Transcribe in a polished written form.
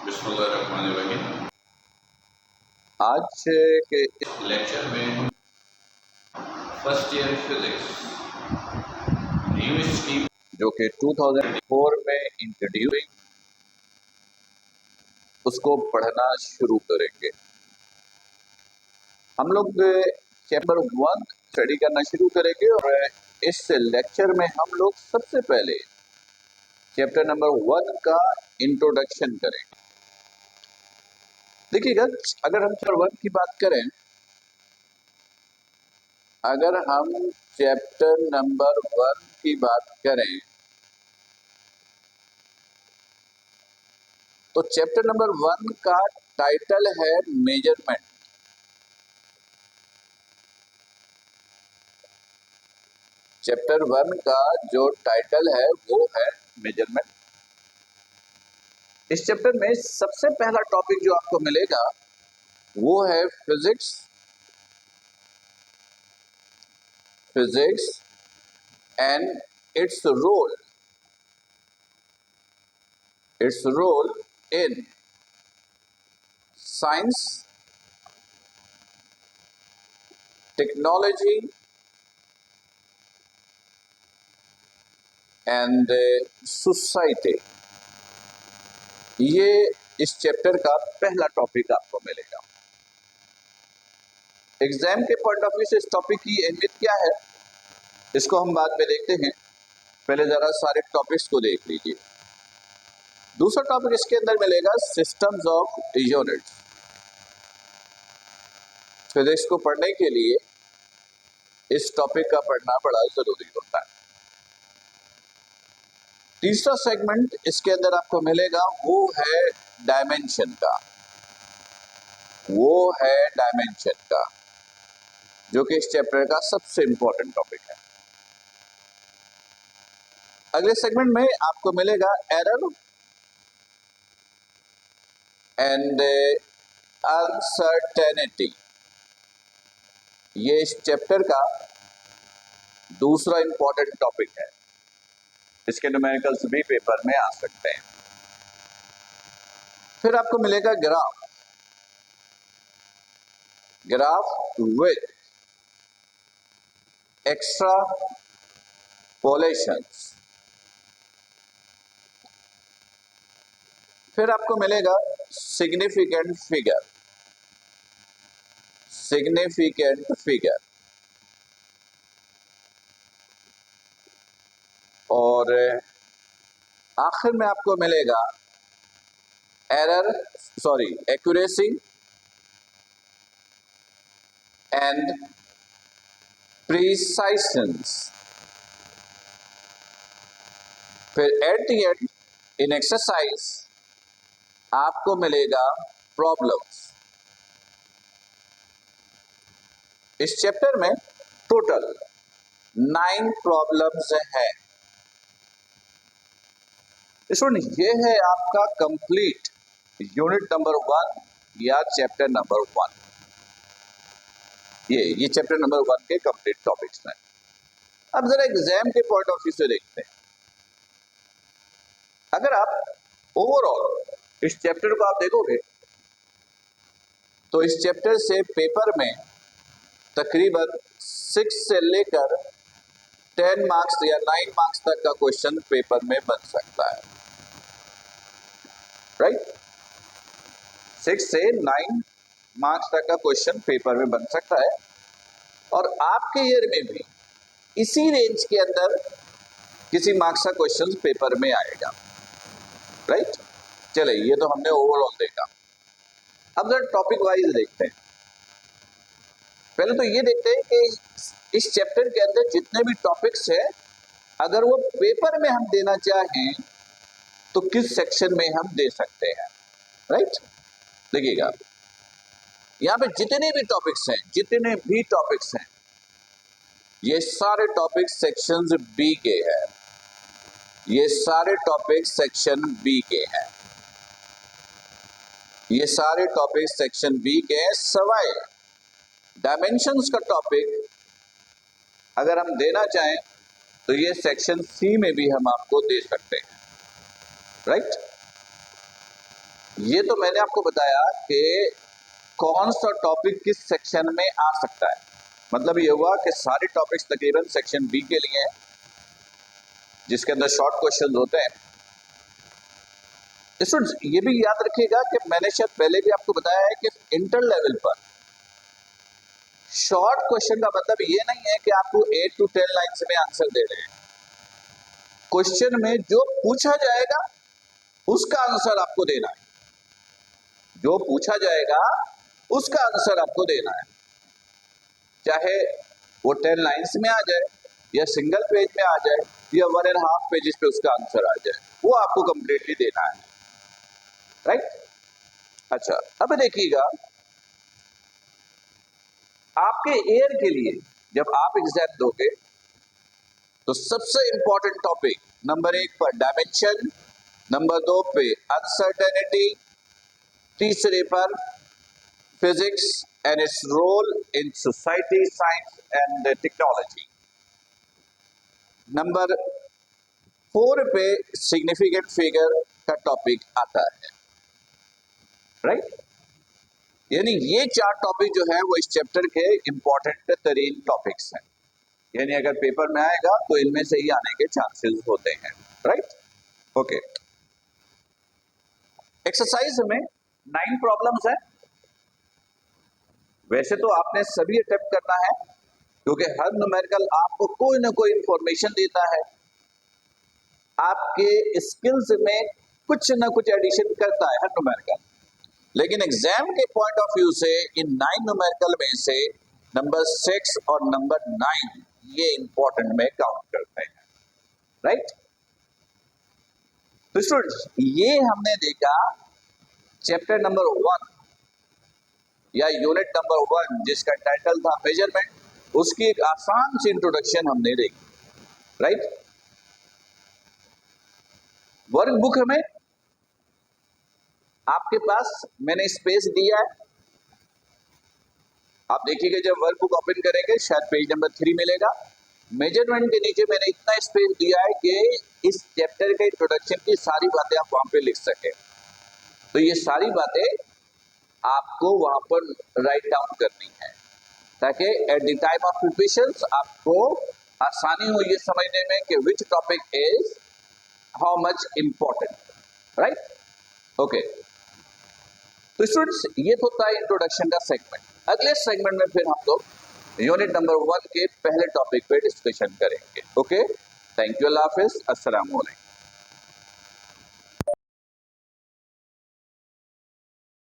बिस्मिल्लाहिर्रहमानिर्रहीम। आज के लेक्चर में first year physics new stream जो कि 2004 में इंट्रोड्यूस हुई, उसको पढ़ना शुरू करेंगे। हम लोग चैप्टर 1 स्टडी करना शुरू करेंगे और इस लेक्चर में हम लोग सबसे पहले चैप्टर नंबर 1 का इंट्रोडक्शन करेंगे। देखिएगा, अगर हम चैप्टर 1 की बात करें, अगर हम चैप्टर नंबर 1 की बात करें तो चैप्टर नंबर 1 का टाइटल है मेजरमेंट। चैप्टर 1 का जो टाइटल है वो है मेजरमेंट। इस चैप्टर में सबसे पहला टॉपिक जो आपको मिलेगा वो है physics and its role in science, technology and society. ये इस चैप्टर का पहला टॉपिक आपको मिलेगा। एग्जाम के पॉइंट ऑफ व्यू से इस टॉपिक की अहमियत क्या है इसको हम बाद में देखते हैं। पहले जरा सारे टॉपिक्स को देख लीजिए। दूसरा टॉपिक इसके अंदर मिलेगा सिस्टम्स ऑफ यूनिट्स। फिजिक्स को पढ़ने के लिए इस टॉपिक का पढ़ना बड़ा जरूरी होता है। तीसरा सेगमेंट इसके अंदर आपको मिलेगा वो है डायमेंशन का, जो कि इस चैप्टर का सबसे इंपॉर्टेंट टॉपिक है। अगले सेगमेंट में आपको मिलेगा एरर एंड अनसर्टेनिटी। ये इस चैप्टर का दूसरा इंपॉर्टेंट टॉपिक है। इसके न्यूमेरिकल्स भी पेपर में आ सकते हैं। फिर आपको मिलेगा ग्राफ विद एक्स्ट्रापोलेशंस। फिर आपको मिलेगा सिग्निफिकेंट फिगर और आखिर में आपको मिलेगा एक्यूरेसी एंड प्रिसाइशंस। फिर at the end in exercise आपको मिलेगा प्रॉब्लम्स। इस चैप्टर में टोटल 9 प्रॉब्लम्स हैं। स्टूडेंट, ये है आपका कंप्लीट यूनिट नंबर 1 या चैप्टर नंबर 1। ये चैप्टर नंबर 1 के कंप्लीट टॉपिक्स हैं। अब जरा एग्जाम के पॉइंट ऑफ व्यू से देखते हैं। अगर आप ओवरऑल इस चैप्टर को आप देखोगे तो इस चैप्टर से पेपर में तकरीबन 6 से लेकर 10 मार्क्स या 9 मार्क्स तक का क्वेश्चन पेपर में बन सकता है। राइट, 6 से 9 मार्क्स तक का क्वेश्चन पेपर में बन सकता है और आपके ईयर में भी इसी रेंज के अंदर किसी मार्क्स का क्वेश्चन पेपर में आएगा। राइट, चले, ये तो हमने ओवरऑल देखा। अब जरा टॉपिक वाइज देखते हैं। पहले तो ये देखते हैं कि इस चैप्टर के अंदर जितने भी टॉपिक्स हैं, अगर वो पेपर में हम देना चाहें तो किस सेक्शन में हम दे सकते हैं। राइट, देखिएगा, यहाँ पे जितने भी टॉपिक्स हैं ये सारे टॉपिक्स सेक्शन बी के हैं। ये सारे टॉपिक सेक्शन बी के हैं। सवाए डायमेंशंस का टॉपिक अगर हम देना चाहें तो ये सेक्शन सी में भी हम आपको दे सकते हैं। राइट, ये तो मैंने आपको बताया कि कौन सा टॉपिक किस सेक्शन में आ सकता है। मतलब ये हुआ कि सारे टॉपिक्स तकरीबन सेक्शन बी के लिए हैं, जिसके अंदर शॉर्ट क्वेश्चन होते हैं। स्टूडेंट्स ये भी याद रखिएगा कि मैंने शायद पहले भी आपको बताया है कि इंटर लेवल पर शॉर्ट क्वेश्चन का मतलब ये नहीं है कि आपको 8 to 10 लाइन्स में आंसर दे रहे हैं। क्वेश्चन में जो पूछा जाएगा उसका आंसर आपको देना है, जो पूछा जाएगा उसका आंसर आपको देना है, चाहे वो 10 लाइन्स में आ जाए या सिंगल पेज में आ जाए या 1.5 पेजेस पे उसका आंसर आ जाए, वो आपको कंप्लीटली देना है। राइट? अच्छा, अब देखिएगा आपके ईयर के लिए जब आप एग्जाम दोगे तो सबसे इंपॉर्टेंट टॉपिक नंबर 1 पर डायमेंशन, नंबर 2 पे अनसर्टेनिटी, तीसरे पर physics and its role in society, science and technology, number 4 पे सिग्निफिकेंट फिगर का टॉपिक आता है। राइट? यानी ये 4 टॉपिक जो है वो इस चैप्टर के इंपॉर्टेंट तरीन टॉपिक्स हैं, यानी अगर पेपर में आएगा तो इनमें से ही आने के चांसेस होते हैं। राइट? ओके, एक्सरसाइज में 9 प्रॉब्लम्स हैं। वैसे तो आपने सभी अटेम्प्ट करना है क्योंकि हर न्यूमेरिकल आपको कोई ना कोई इंफॉर्मेशन देता है, आपके स्किल्स में कुछ ना कुछ एडिशन करता है हर न्यूमेरिकल। लेकिन एग्जाम के पॉइंट ऑफ व्यू से इन 9 न्यूमेरिकल में से नंबर 6 और नंबर 9 ये इंपॉर्टेंट में काउंट करते हैं। राइट? तो स्टूडेंट्स ये हमने देखा चैप्टर नंबर 1 या यूनिट नंबर 1 जिसका टाइटल था मेजरमेंट, उसकी एक आसान सी इंट्रोडक्शन हमने देखी। राइट? वर्क बुक में आपके पास मैंने स्पेस दिया है, आप देखिएगा जब वर्क बुक ओपन करेंगे शायद पेज नंबर 3 मिलेगा। मेजरमेंट के नीचे मैंने इतना स्पेस दिया है कि इस चैप्टर के इंट्रोडक्शन की सारी बातें आप वहां पे लिख सके। तो ये सारी बातें आपको वहां पर राइट डाउन करनी है ताकि at the time of preparation आपको आसानी हो ये समझने में कि which topic is how much important. Right? Okay, तो स्टूडेंट्स ये तो था इंट्रोडक्शन का सेगमेंट। अगले सेगमेंट में फिर हम लोग यूनिट नंबर 1 के पहले टॉपिक पे डिस्कशन करेंगे। ओके, थैंक यू, अल्लाह हाफिज, अस्सलाम वालेकुम।